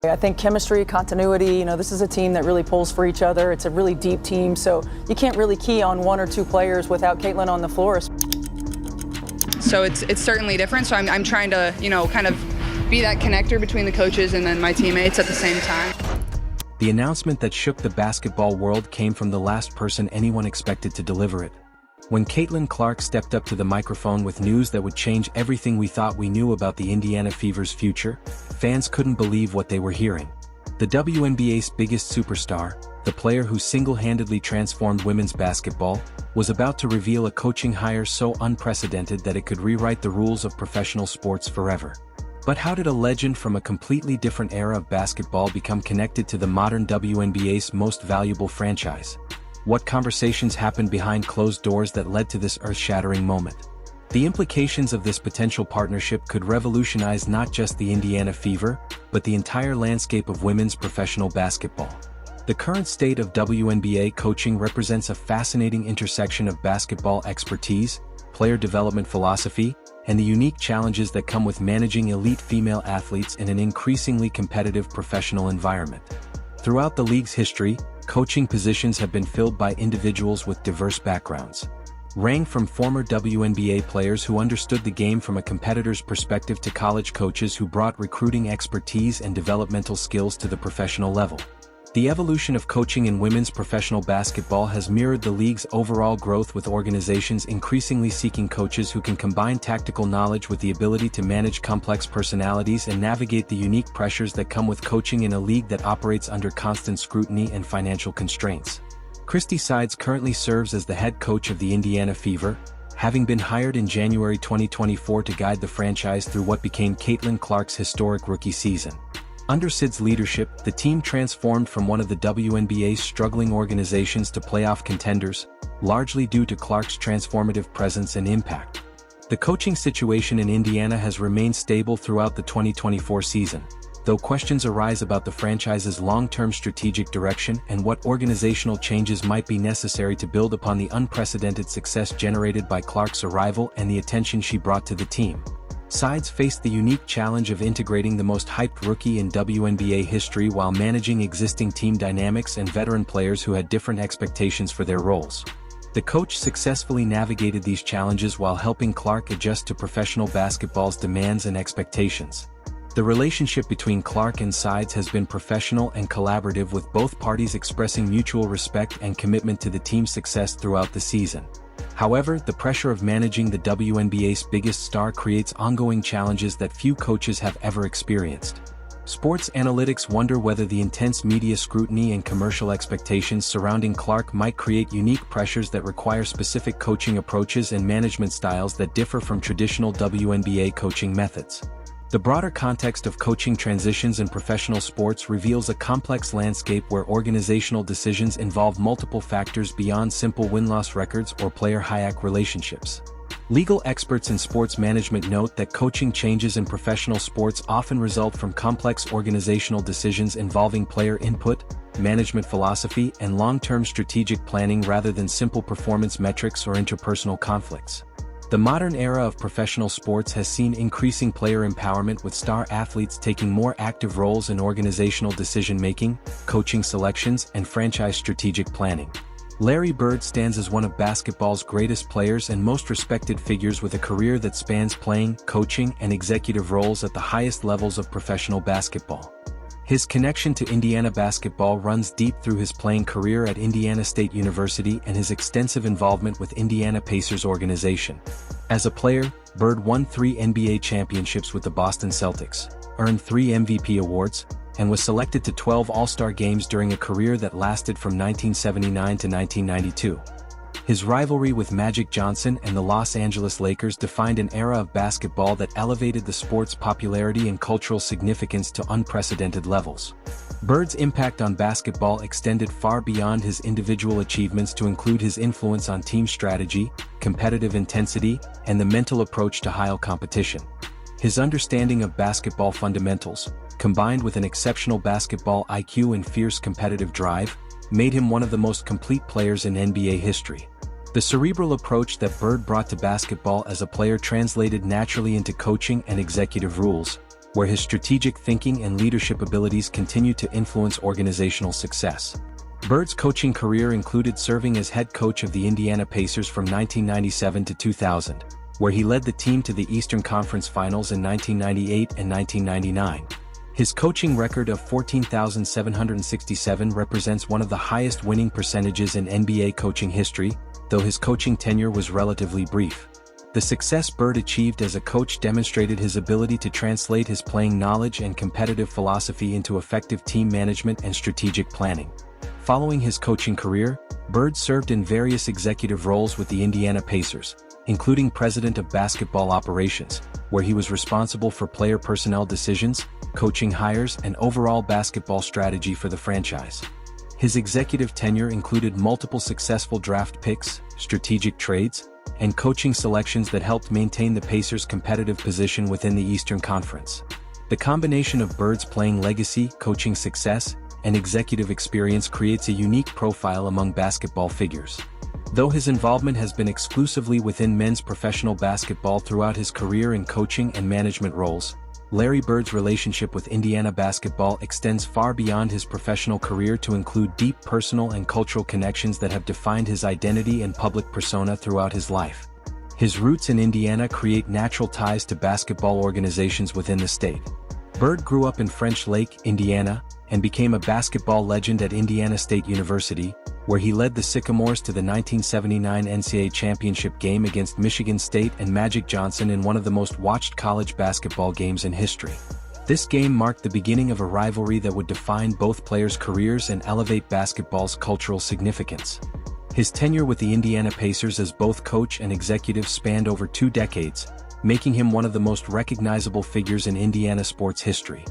I think chemistry, continuity, this is a team that really pulls for each other. It's a really deep team, so you can't really key on one or two players without Caitlin on the floor. So it's certainly different. So I'm trying to, kind of be that connector between the coaches and then my teammates at the same time. The announcement that shook the basketball world came from the last person anyone expected to deliver it. When Caitlin Clark stepped up to the microphone with news that would change everything we thought we knew about the Indiana Fever's future, fans couldn't believe what they were hearing. The WNBA's biggest superstar, the player who single-handedly transformed women's basketball, was about to reveal a coaching hire so unprecedented that it could rewrite the rules of professional sports forever. But how did a legend from a completely different era of basketball become connected to the modern WNBA's most valuable franchise? What conversations happened behind closed doors that led to this earth-shattering moment? The implications of this potential partnership could revolutionize not just the Indiana Fever, but the entire landscape of women's professional basketball. The current state of WNBA coaching represents a fascinating intersection of basketball expertise, player development philosophy, and the unique challenges that come with managing elite female athletes in an increasingly competitive professional environment. Throughout the league's history, coaching positions have been filled by individuals with diverse backgrounds. Ranging from former WNBA players who understood the game from a competitor's perspective to college coaches who brought recruiting expertise and developmental skills to the professional level. The evolution of coaching in women's professional basketball has mirrored the league's overall growth, with organizations increasingly seeking coaches who can combine tactical knowledge with the ability to manage complex personalities and navigate the unique pressures that come with coaching in a league that operates under constant scrutiny and financial constraints. Christy Sides currently serves as the head coach of the Indiana Fever, having been hired in January 2024 to guide the franchise through what became Caitlin Clark's historic rookie season. Under Sid's leadership, the team transformed from one of the WNBA's struggling organizations to playoff contenders, largely due to Clark's transformative presence and impact. The coaching situation in Indiana has remained stable throughout the 2024 season, though questions arise about the franchise's long-term strategic direction and what organizational changes might be necessary to build upon the unprecedented success generated by Clark's arrival and the attention she brought to the team. Sides faced the unique challenge of integrating the most hyped rookie in WNBA history while managing existing team dynamics and veteran players who had different expectations for their roles. The coach successfully navigated these challenges while helping Clark adjust to professional basketball's demands and expectations. The relationship between Clark and Sides has been professional and collaborative, with both parties expressing mutual respect and commitment to the team's success throughout the season. However, the pressure of managing the WNBA's biggest star creates ongoing challenges that few coaches have ever experienced. Sports analytics wonder whether the intense media scrutiny and commercial expectations surrounding Clark might create unique pressures that require specific coaching approaches and management styles that differ from traditional WNBA coaching methods. The broader context of coaching transitions in professional sports reveals a complex landscape where organizational decisions involve multiple factors beyond simple win-loss records or player-hierarchy relationships. Legal experts in sports management note that coaching changes in professional sports often result from complex organizational decisions involving player input, management philosophy, and long-term strategic planning rather than simple performance metrics or interpersonal conflicts. The modern era of professional sports has seen increasing player empowerment, with star athletes taking more active roles in organizational decision-making, coaching selections, and franchise strategic planning. Larry Bird stands as one of basketball's greatest players and most respected figures, with a career that spans playing, coaching, and executive roles at the highest levels of professional basketball. His connection to Indiana basketball runs deep through his playing career at Indiana State University and his extensive involvement with Indiana Pacers organization. As a player, Bird won 3 NBA championships with the Boston Celtics, earned 3 MVP awards, and was selected to 12 All-Star games during a career that lasted from 1979 to 1992. His rivalry with Magic Johnson and the Los Angeles Lakers defined an era of basketball that elevated the sport's popularity and cultural significance to unprecedented levels. Bird's impact on basketball extended far beyond his individual achievements to include his influence on team strategy, competitive intensity, and the mental approach to high competition. His understanding of basketball fundamentals, combined with an exceptional basketball IQ and fierce competitive drive, made him one of the most complete players in NBA history. The cerebral approach that Bird brought to basketball as a player translated naturally into coaching and executive roles, where his strategic thinking and leadership abilities continue to influence organizational success. Bird's coaching career included serving as head coach of the Indiana Pacers from 1997 to 2000, where he led the team to the Eastern Conference Finals in 1998 and 1999. His coaching record of 14,767 represents one of the highest winning percentages in NBA coaching history, though his coaching tenure was relatively brief. The success Bird achieved as a coach demonstrated his ability to translate his playing knowledge and competitive philosophy into effective team management and strategic planning. Following his coaching career, Bird served in various executive roles with the Indiana Pacers, including president of basketball operations, where he was responsible for player personnel decisions, coaching hires, and overall basketball strategy for the franchise. His executive tenure included multiple successful draft picks, strategic trades, and coaching selections that helped maintain the Pacers' competitive position within the Eastern Conference. The combination of Bird's playing legacy, coaching success, and executive experience creates a unique profile among basketball figures. Though his involvement has been exclusively within men's professional basketball throughout his career in coaching and management roles, Larry Bird's relationship with Indiana basketball extends far beyond his professional career to include deep personal and cultural connections that have defined his identity and public persona throughout his life. His roots in Indiana create natural ties to basketball organizations within the state. Bird grew up in French Lake, Indiana, and became a basketball legend at Indiana State University, where he led the Sycamores to the 1979 NCAA championship game against Michigan State and Magic Johnson in one of the most watched college basketball games in history. This game marked the beginning of a rivalry that would define both players' careers and elevate basketball's cultural significance. His tenure with the Indiana Pacers as both coach and executive spanned over 2 decades, making him one of the most recognizable figures in Indiana sports history.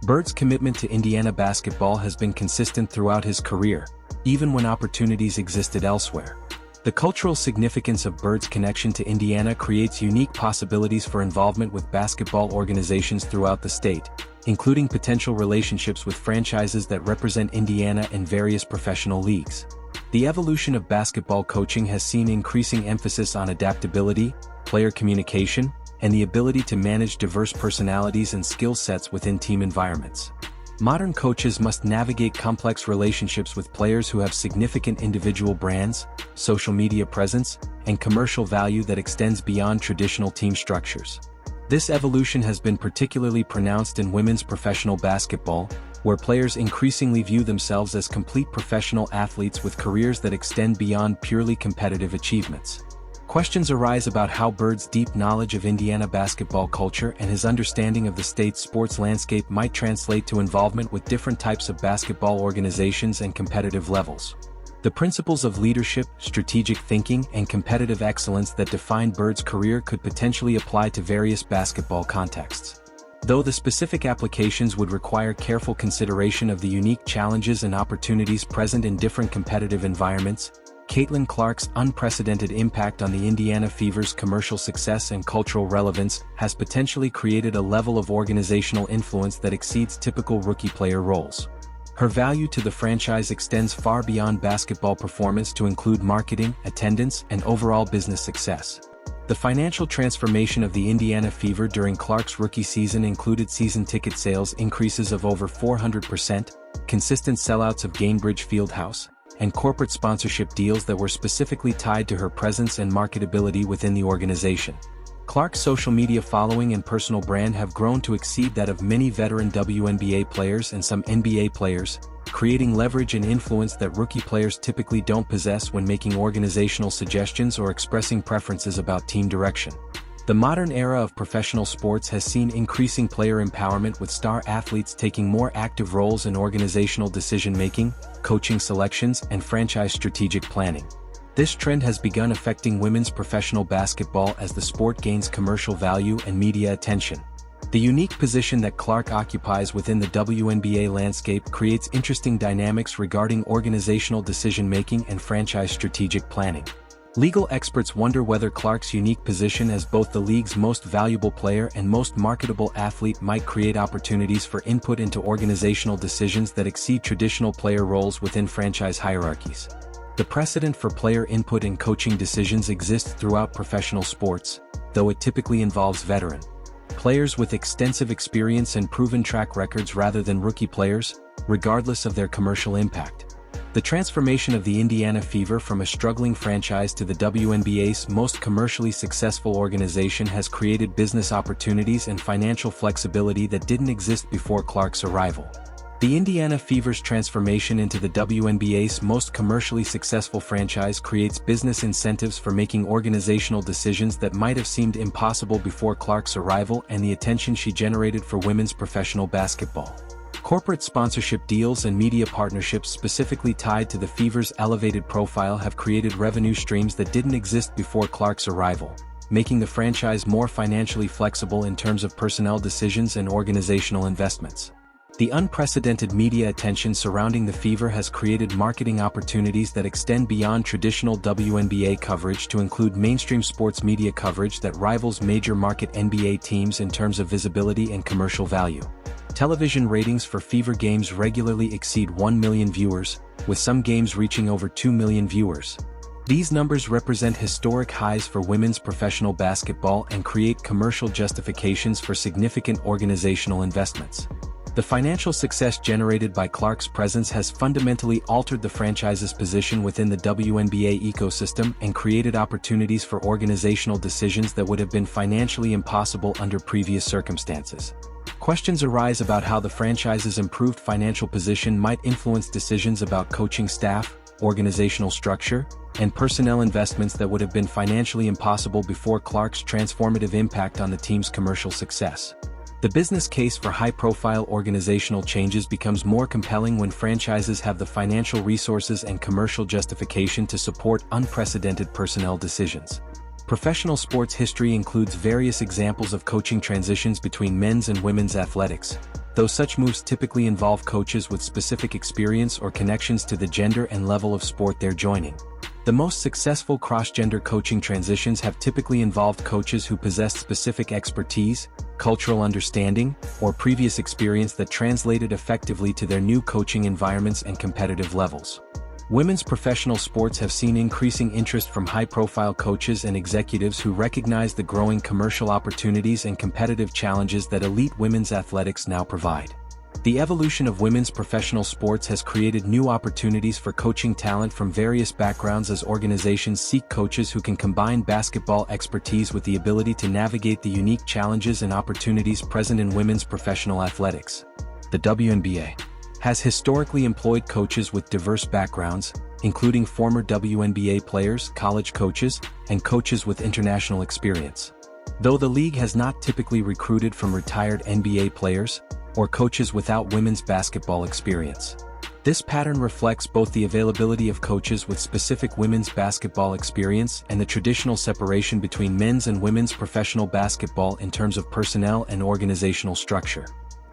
Bird's commitment to Indiana basketball has been consistent throughout his career, even when opportunities existed elsewhere. The cultural significance of Bird's connection to Indiana creates unique possibilities for involvement with basketball organizations throughout the state, including potential relationships with franchises that represent Indiana in various professional leagues. The evolution of basketball coaching has seen increasing emphasis on adaptability, player communication, and the ability to manage diverse personalities and skill sets within team environments. Modern coaches must navigate complex relationships with players who have significant individual brands, social media presence, and commercial value that extends beyond traditional team structures. This evolution has been particularly pronounced in women's professional basketball, where players increasingly view themselves as complete professional athletes with careers that extend beyond purely competitive achievements. Questions arise about how Bird's deep knowledge of Indiana basketball culture and his understanding of the state's sports landscape might translate to involvement with different types of basketball organizations and competitive levels. The principles of leadership, strategic thinking, and competitive excellence that defined Bird's career could potentially apply to various basketball contexts. Though the specific applications would require careful consideration of the unique challenges and opportunities present in different competitive environments, Caitlin Clark's unprecedented impact on the Indiana Fever's commercial success and cultural relevance has potentially created a level of organizational influence that exceeds typical rookie player roles. Her value to the franchise extends far beyond basketball performance to include marketing, attendance, and overall business success. The financial transformation of the Indiana Fever during Clark's rookie season included season ticket sales increases of over 400%, consistent sellouts of Gainbridge Fieldhouse, and corporate sponsorship deals that were specifically tied to her presence and marketability within the organization. Clark's social media following and personal brand have grown to exceed that of many veteran WNBA players and some NBA players, creating leverage and influence that rookie players typically don't possess when making organizational suggestions or expressing preferences about team direction. The modern era of professional sports has seen increasing player empowerment with star athletes taking more active roles in organizational decision-making, coaching selections, and franchise strategic planning. This trend has begun affecting women's professional basketball as the sport gains commercial value and media attention. The unique position that Clark occupies within the WNBA landscape creates interesting dynamics regarding organizational decision-making and franchise strategic planning. Legal experts wonder whether Clark's unique position as both the league's most valuable player and most marketable athlete might create opportunities for input into organizational decisions that exceed traditional player roles within franchise hierarchies. The precedent for player input in coaching decisions exists throughout professional sports, though it typically involves veteran, Players with extensive experience and proven track records rather than rookie players, regardless of their commercial impact. The transformation of the Indiana Fever from a struggling franchise to the WNBA's most commercially successful organization has created business opportunities and financial flexibility that didn't exist before Clark's arrival. The Indiana Fever's transformation into the WNBA's most commercially successful franchise creates business incentives for making organizational decisions that might have seemed impossible before Clark's arrival and the attention she generated for women's professional basketball. Corporate sponsorship deals and media partnerships specifically tied to the Fever's elevated profile have created revenue streams that didn't exist before Clark's arrival, making the franchise more financially flexible in terms of personnel decisions and organizational investments. The unprecedented media attention surrounding the Fever has created marketing opportunities that extend beyond traditional WNBA coverage to include mainstream sports media coverage that rivals major market NBA teams in terms of visibility and commercial value. Television ratings for Fever games regularly exceed 1 million viewers, with some games reaching over 2 million viewers. These numbers represent historic highs for women's professional basketball and create commercial justifications for significant organizational investments. The financial success generated by Clark's presence has fundamentally altered the franchise's position within the WNBA ecosystem and created opportunities for organizational decisions that would have been financially impossible under previous circumstances. Questions arise about how the franchise's improved financial position might influence decisions about coaching staff, organizational structure, and personnel investments that would have been financially impossible before Clark's transformative impact on the team's commercial success. The business case for high-profile organizational changes becomes more compelling when franchises have the financial resources and commercial justification to support unprecedented personnel decisions. Professional sports history includes various examples of coaching transitions between men's and women's athletics, though such moves typically involve coaches with specific experience or connections to the gender and level of sport they're joining. The most successful cross-gender coaching transitions have typically involved coaches who possessed specific expertise, cultural understanding, or previous experience that translated effectively to their new coaching environments and competitive levels. Women's professional sports have seen increasing interest from high-profile coaches and executives who recognize the growing commercial opportunities and competitive challenges that elite women's athletics now provide. The evolution of women's professional sports has created new opportunities for coaching talent from various backgrounds as organizations seek coaches who can combine basketball expertise with the ability to navigate the unique challenges and opportunities present in women's professional athletics. The WNBA has historically employed coaches with diverse backgrounds, including former WNBA players, college coaches, and coaches with international experience. Though the league has not typically recruited from retired NBA players or coaches without women's basketball experience. This pattern reflects both the availability of coaches with specific women's basketball experience and the traditional separation between men's and women's professional basketball in terms of personnel and organizational structure.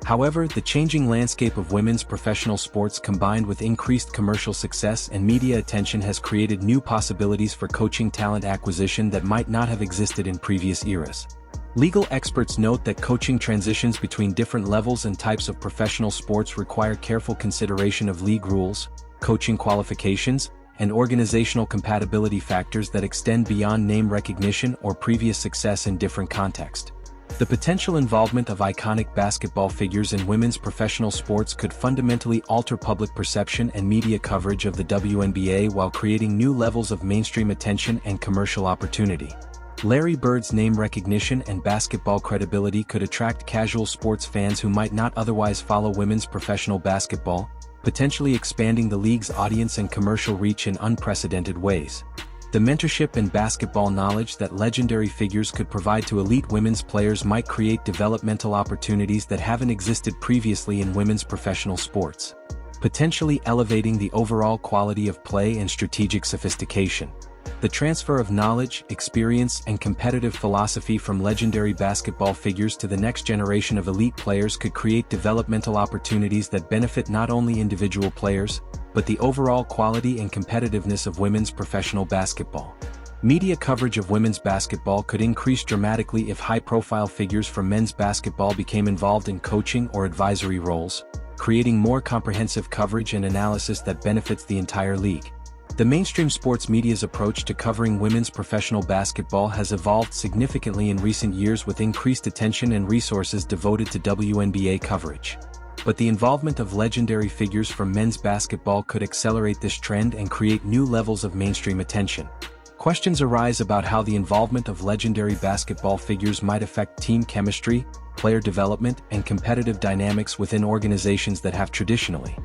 However, the changing landscape of women's professional sports combined with increased commercial success and media attention has created new possibilities for coaching talent acquisition that might not have existed in previous eras. Legal experts note that coaching transitions between different levels and types of professional sports require careful consideration of league rules, coaching qualifications, and organizational compatibility factors that extend beyond name recognition or previous success in different contexts. The potential involvement of iconic basketball figures in women's professional sports could fundamentally alter public perception and media coverage of the WNBA while creating new levels of mainstream attention and commercial opportunity. Larry Bird's name recognition and basketball credibility could attract casual sports fans who might not otherwise follow women's professional basketball, potentially expanding the league's audience and commercial reach in unprecedented ways. The mentorship and basketball knowledge that legendary figures could provide to elite women's players might create developmental opportunities that haven't existed previously in women's professional sports, potentially elevating the overall quality of play and strategic sophistication. The transfer of knowledge, experience, and competitive philosophy from legendary basketball figures to the next generation of elite players could create developmental opportunities that benefit not only individual players, but the overall quality and competitiveness of women's professional basketball. Media coverage of women's basketball could increase dramatically if high-profile figures from men's basketball became involved in coaching or advisory roles, creating more comprehensive coverage and analysis that benefits the entire league. The mainstream sports media's approach to covering women's professional basketball has evolved significantly in recent years with increased attention and resources devoted to WNBA coverage. But the involvement of legendary figures from men's basketball could accelerate this trend and create new levels of mainstream attention. Questions arise about how the involvement of legendary basketball figures might affect team chemistry, player development, and competitive dynamics within organizations that have traditionally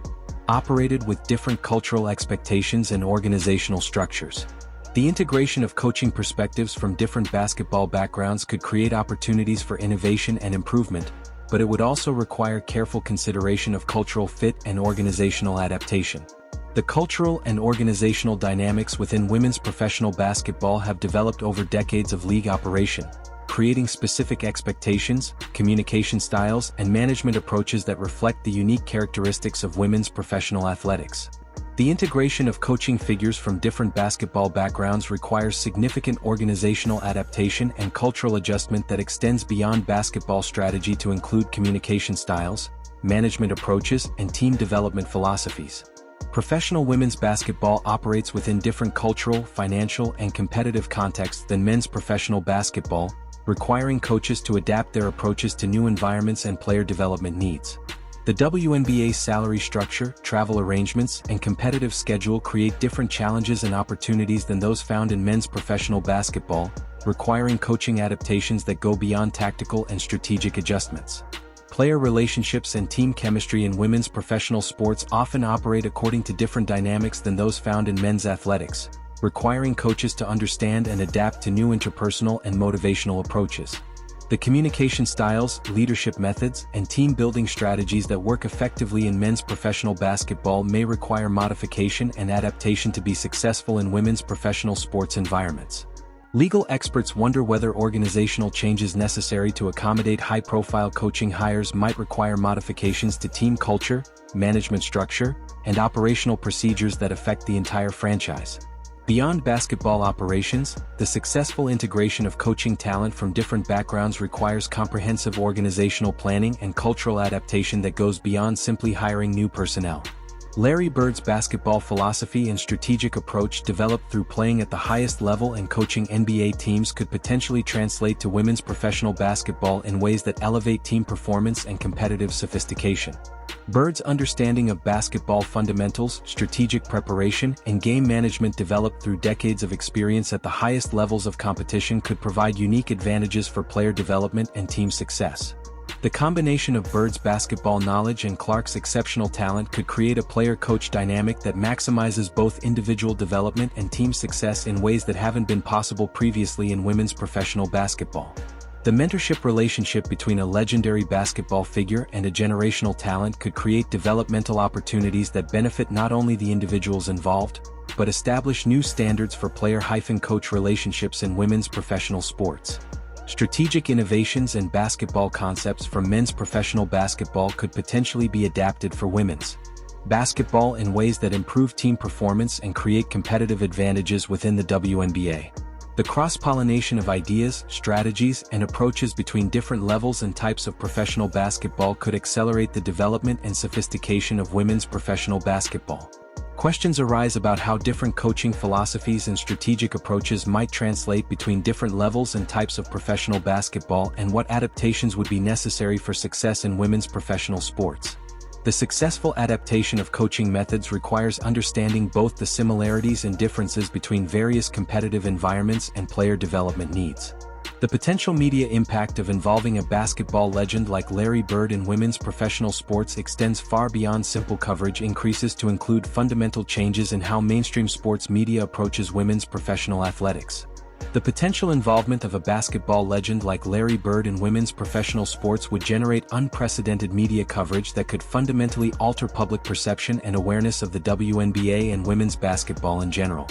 operated with different cultural expectations and organizational structures. The integration of coaching perspectives from different basketball backgrounds could create opportunities for innovation and improvement, but it would also require careful consideration of cultural fit and organizational adaptation. The cultural and organizational dynamics within women's professional basketball have developed over decades of league operation, creating specific expectations, communication styles, and management approaches that reflect the unique characteristics of women's professional athletics. The integration of coaching figures from different basketball backgrounds requires significant organizational adaptation and cultural adjustment that extends beyond basketball strategy to include communication styles, management approaches, and team development philosophies. Professional women's basketball operates within different cultural, financial, and competitive contexts than men's professional basketball, requiring coaches to adapt their approaches to new environments and player development needs. The WNBA's salary structure, travel arrangements, and competitive schedule create different challenges and opportunities than those found in men's professional basketball, requiring coaching adaptations that go beyond tactical and strategic adjustments. Player relationships and team chemistry in women's professional sports often operate according to different dynamics than those found in men's athletics, requiring coaches to understand and adapt to new interpersonal and motivational approaches. The communication styles, leadership methods, and team-building strategies that work effectively in men's professional basketball may require modification and adaptation to be successful in women's professional sports environments. Legal experts wonder whether organizational changes necessary to accommodate high-profile coaching hires might require modifications to team culture, management structure, and operational procedures that affect the entire franchise. Beyond basketball operations, the successful integration of coaching talent from different backgrounds requires comprehensive organizational planning and cultural adaptation that goes beyond simply hiring new personnel. Larry Bird's basketball philosophy and strategic approach developed through playing at the highest level and coaching NBA teams could potentially translate to women's professional basketball in ways that elevate team performance and competitive sophistication. Bird's understanding of basketball fundamentals, strategic preparation, and game management developed through decades of experience at the highest levels of competition could provide unique advantages for player development and team success. The combination of Bird's basketball knowledge and Clark's exceptional talent could create a player-coach dynamic that maximizes both individual development and team success in ways that haven't been possible previously in women's professional basketball. The mentorship relationship between a legendary basketball figure and a generational talent could create developmental opportunities that benefit not only the individuals involved, but establish new standards for player-coach relationships in women's professional sports. Strategic innovations and basketball concepts from men's professional basketball could potentially be adapted for women's basketball in ways that improve team performance and create competitive advantages within the WNBA. The cross-pollination of ideas, strategies, and approaches between different levels and types of professional basketball could accelerate the development and sophistication of women's professional basketball. Questions arise about how different coaching philosophies and strategic approaches might translate between different levels and types of professional basketball and what adaptations would be necessary for success in women's professional sports. The successful adaptation of coaching methods requires understanding both the similarities and differences between various competitive environments and player development needs. The potential media impact of involving a basketball legend like Larry Bird in women's professional sports extends far beyond simple coverage increases to include fundamental changes in how mainstream sports media approaches women's professional athletics. The potential involvement of a basketball legend like Larry Bird in women's professional sports would generate unprecedented media coverage that could fundamentally alter public perception and awareness of the WNBA and women's basketball in general.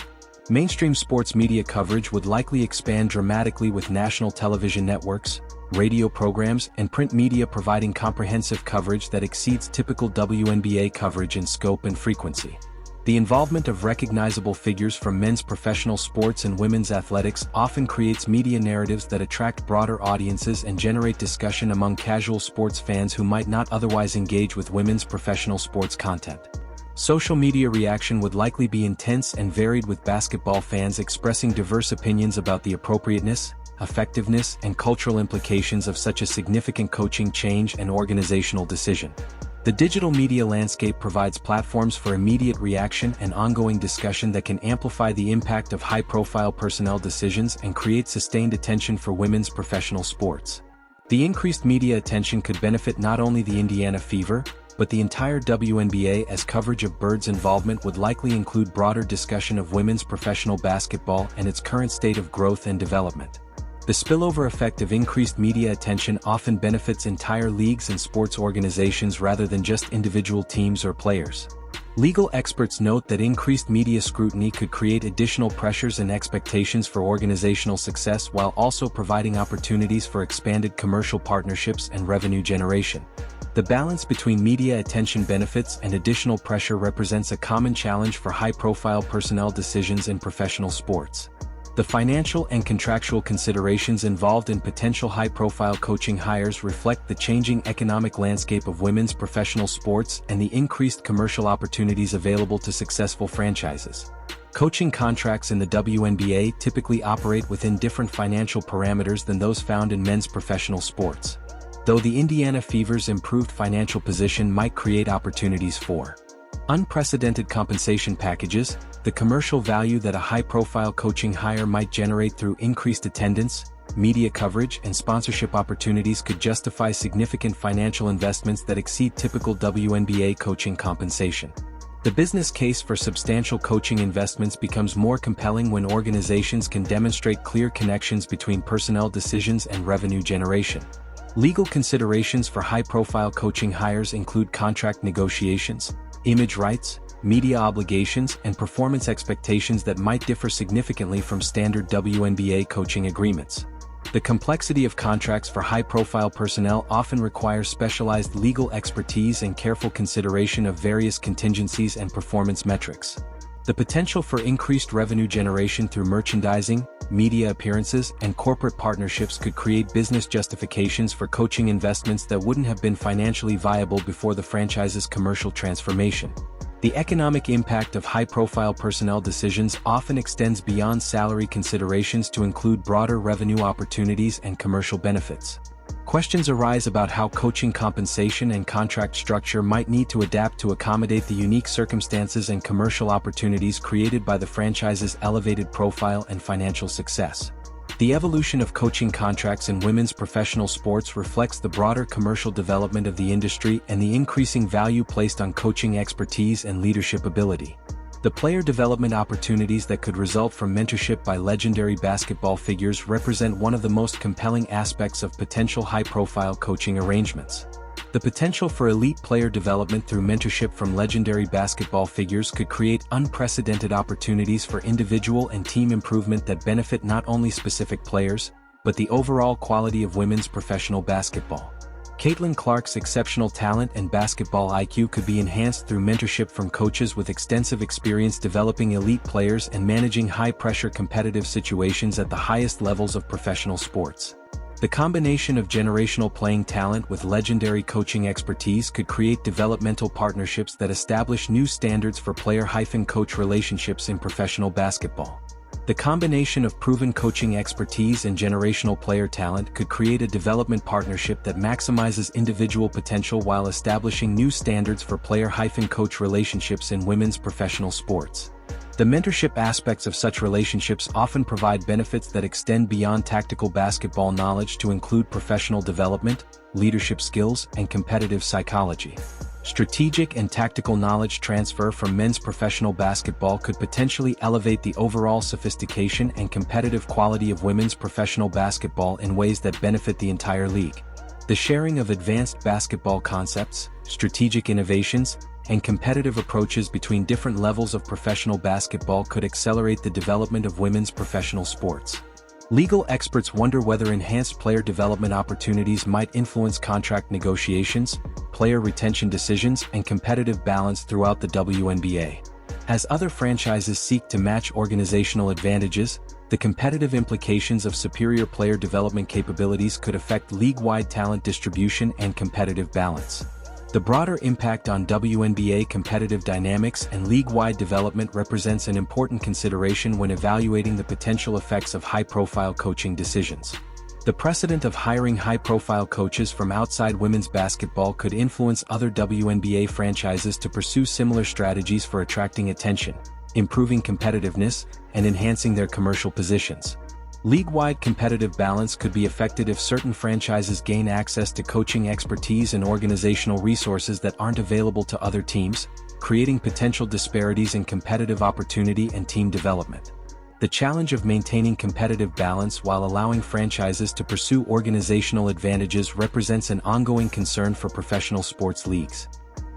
Mainstream sports media coverage would likely expand dramatically with national television networks, radio programs, and print media providing comprehensive coverage that exceeds typical WNBA coverage in scope and frequency. The involvement of recognizable figures from men's professional sports and women's athletics often creates media narratives that attract broader audiences and generate discussion among casual sports fans who might not otherwise engage with women's professional sports content. Social media reaction would likely be intense and varied, with basketball fans expressing diverse opinions about the appropriateness, effectiveness, and cultural implications of such a significant coaching change and organizational decision. The digital media landscape provides platforms for immediate reaction and ongoing discussion that can amplify the impact of high-profile personnel decisions and create sustained attention for women's professional sports. The increased media attention could benefit not only the Indiana Fever, but the entire WNBA, as coverage of Bird's involvement would likely include broader discussion of women's professional basketball and its current state of growth and development. The spillover effect of increased media attention often benefits entire leagues and sports organizations rather than just individual teams or players. Legal experts note that increased media scrutiny could create additional pressures and expectations for organizational success, while also providing opportunities for expanded commercial partnerships and revenue generation. The balance between media attention benefits and additional pressure represents a common challenge for high-profile personnel decisions in professional sports. The financial and contractual considerations involved in potential high-profile coaching hires reflect the changing economic landscape of women's professional sports and the increased commercial opportunities available to successful franchises. Coaching contracts in the WNBA typically operate within different financial parameters than those found in men's professional sports, though the Indiana Fever's improved financial position might create opportunities for unprecedented compensation packages. The commercial value that a high-profile coaching hire might generate through increased attendance, media coverage, and sponsorship opportunities could justify significant financial investments that exceed typical WNBA coaching compensation. The business case for substantial coaching investments becomes more compelling when organizations can demonstrate clear connections between personnel decisions and revenue generation. Legal considerations for high-profile coaching hires include contract negotiations, image rights, media obligations, and performance expectations that might differ significantly from standard WNBA coaching agreements. The complexity of contracts for high-profile personnel often requires specialized legal expertise and careful consideration of various contingencies and performance metrics. The potential for increased revenue generation through merchandising, media appearances, and corporate partnerships could create business justifications for coaching investments that wouldn't have been financially viable before the franchise's commercial transformation. The economic impact of high-profile personnel decisions often extends beyond salary considerations to include broader revenue opportunities and commercial benefits. Questions arise about how coaching compensation and contract structure might need to adapt to accommodate the unique circumstances and commercial opportunities created by the franchise's elevated profile and financial success. The evolution of coaching contracts in women's professional sports reflects the broader commercial development of the industry and the increasing value placed on coaching expertise and leadership ability. The player development opportunities that could result from mentorship by legendary basketball figures represent one of the most compelling aspects of potential high-profile coaching arrangements. The potential for elite player development through mentorship from legendary basketball figures could create unprecedented opportunities for individual and team improvement that benefit not only specific players, but the overall quality of women's professional basketball. Caitlin Clark's exceptional talent and basketball IQ could be enhanced through mentorship from coaches with extensive experience developing elite players and managing high-pressure competitive situations at the highest levels of professional sports. The combination of generational playing talent with legendary coaching expertise could create developmental partnerships that establish new standards for player-coach relationships in professional basketball. The combination of proven coaching expertise and generational player talent could create a development partnership that maximizes individual potential while establishing new standards for player-coach relationships in women's professional sports. The mentorship aspects of such relationships often provide benefits that extend beyond tactical basketball knowledge to include professional development, leadership skills, and competitive psychology. Strategic and tactical knowledge transfer from men's professional basketball could potentially elevate the overall sophistication and competitive quality of women's professional basketball in ways that benefit the entire league. The sharing of advanced basketball concepts, strategic innovations, and competitive approaches between different levels of professional basketball could accelerate the development of women's professional sports. Legal experts wonder whether enhanced player development opportunities might influence contract negotiations, player retention decisions, and competitive balance throughout the WNBA. As other franchises seek to match organizational advantages, the competitive implications of superior player development capabilities could affect league-wide talent distribution and competitive balance. The broader impact on WNBA competitive dynamics and league-wide development represents an important consideration when evaluating the potential effects of high-profile coaching decisions. The precedent of hiring high-profile coaches from outside women's basketball could influence other WNBA franchises to pursue similar strategies for attracting attention, improving competitiveness, and enhancing their commercial positions. League-wide competitive balance could be affected if certain franchises gain access to coaching expertise and organizational resources that aren't available to other teams, creating potential disparities in competitive opportunity and team development. The challenge of maintaining competitive balance while allowing franchises to pursue organizational advantages represents an ongoing concern for professional sports leagues.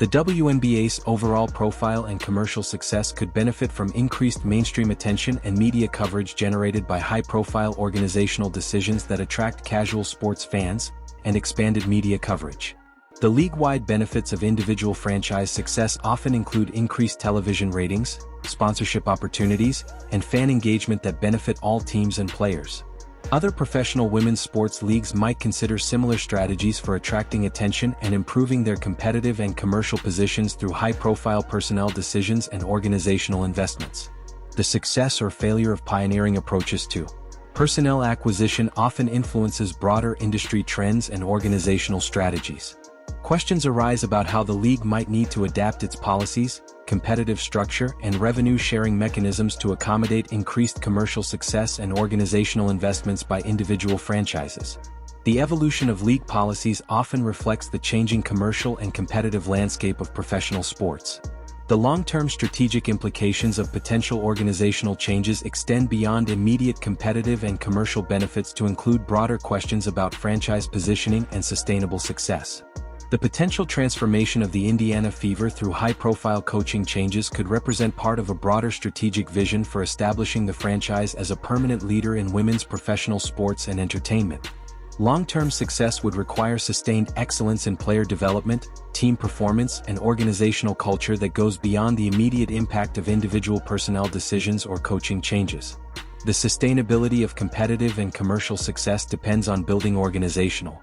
The WNBA's overall profile and commercial success could benefit from increased mainstream attention and media coverage generated by high-profile organizational decisions that attract casual sports fans, and expanded media coverage. The league-wide benefits of individual franchise success often include increased television ratings, sponsorship opportunities, and fan engagement that benefit all teams and players. Other professional women's sports leagues might consider similar strategies for attracting attention and improving their competitive and commercial positions through high-profile personnel decisions and organizational investments. The success or failure of pioneering approaches to personnel acquisition often influences broader industry trends and organizational strategies. Questions arise about how the league might need to adapt its policies, competitive structure, and revenue-sharing mechanisms to accommodate increased commercial success and organizational investments by individual franchises. The evolution of league policies often reflects the changing commercial and competitive landscape of professional sports. The long-term strategic implications of potential organizational changes extend beyond immediate competitive and commercial benefits to include broader questions about franchise positioning and sustainable success. The potential transformation of the Indiana Fever through high-profile coaching changes could represent part of a broader strategic vision for establishing the franchise as a permanent leader in women's professional sports and entertainment. Long-term success would require sustained excellence in player development, team performance, and organizational culture that goes beyond the immediate impact of individual personnel decisions or coaching changes. The sustainability of competitive and commercial success depends on building organizational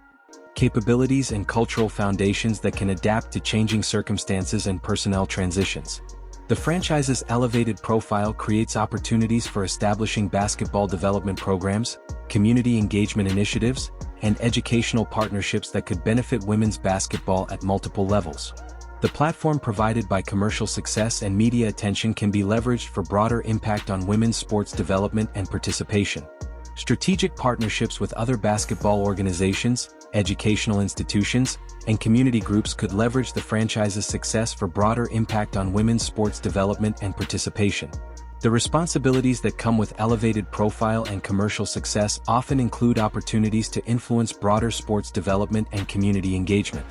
capabilities and cultural foundations that can adapt to changing circumstances and personnel transitions. The franchise's elevated profile creates opportunities for establishing basketball development programs, community engagement initiatives, and educational partnerships that could benefit women's basketball at multiple levels. The platform provided by commercial success and media attention can be leveraged for broader impact on women's sports development and participation. Strategic partnerships with other basketball organizations, educational institutions, and community groups could leverage the franchise's success for broader impact on women's sports development and participation. The responsibilities that come with elevated profile and commercial success often include opportunities to influence broader sports development and community engagement.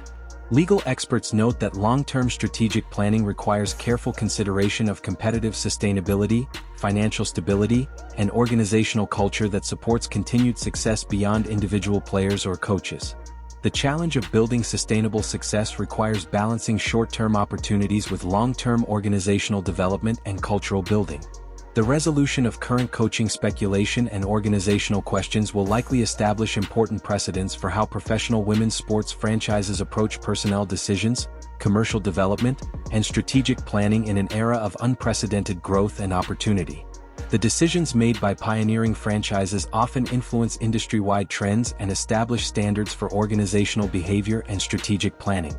Legal experts note that long-term strategic planning requires careful consideration of competitive sustainability, financial stability, and organizational culture that supports continued success beyond individual players or coaches. The challenge of building sustainable success requires balancing short-term opportunities with long-term organizational development and cultural building. The resolution of current coaching speculation and organizational questions will likely establish important precedents for how professional women's sports franchises approach personnel decisions, commercial development, and strategic planning in an era of unprecedented growth and opportunity. The decisions made by pioneering franchises often influence industry-wide trends and establish standards for organizational behavior and strategic planning.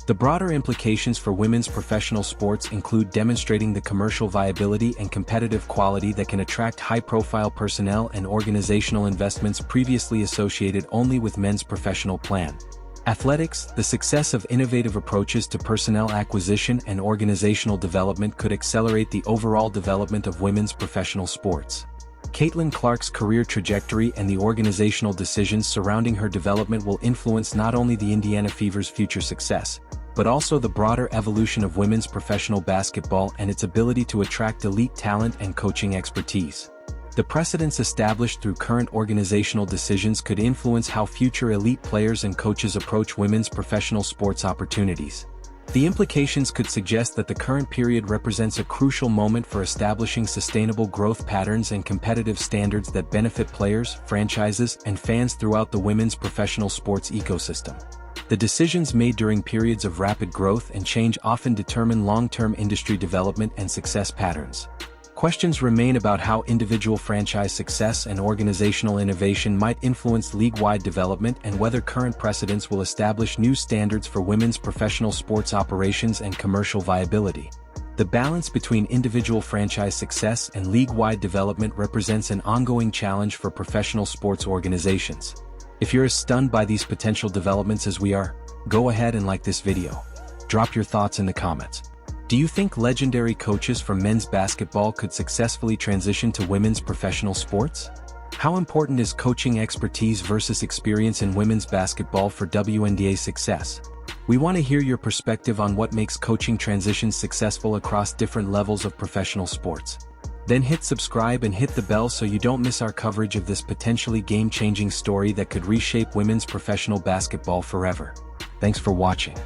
The broader implications for women's professional sports include demonstrating the commercial viability and competitive quality that can attract high-profile personnel and organizational investments previously associated only with men's professional plan. Athletics, the success of innovative approaches to personnel acquisition and organizational development could accelerate the overall development of women's professional sports. Caitlin Clark's career trajectory and the organizational decisions surrounding her development will influence not only the Indiana Fever's future success, but also the broader evolution of women's professional basketball and its ability to attract elite talent and coaching expertise. The precedents established through current organizational decisions could influence how future elite players and coaches approach women's professional sports opportunities. The implications could suggest that the current period represents a crucial moment for establishing sustainable growth patterns and competitive standards that benefit players, franchises, and fans throughout the women's professional sports ecosystem. The decisions made during periods of rapid growth and change often determine long-term industry development and success patterns. Questions remain about how individual franchise success and organizational innovation might influence league-wide development and whether current precedents will establish new standards for women's professional sports operations and commercial viability. The balance between individual franchise success and league-wide development represents an ongoing challenge for professional sports organizations. If you're as stunned by these potential developments as we are, go ahead and like this video. Drop your thoughts in the comments. Do you think legendary coaches from men's basketball could successfully transition to women's professional sports? How important is coaching expertise versus experience in women's basketball for WNBA success? We want to hear your perspective on what makes coaching transitions successful across different levels of professional sports. Then hit subscribe and hit the bell so you don't miss our coverage of this potentially game-changing story that could reshape women's professional basketball forever. Thanks for watching.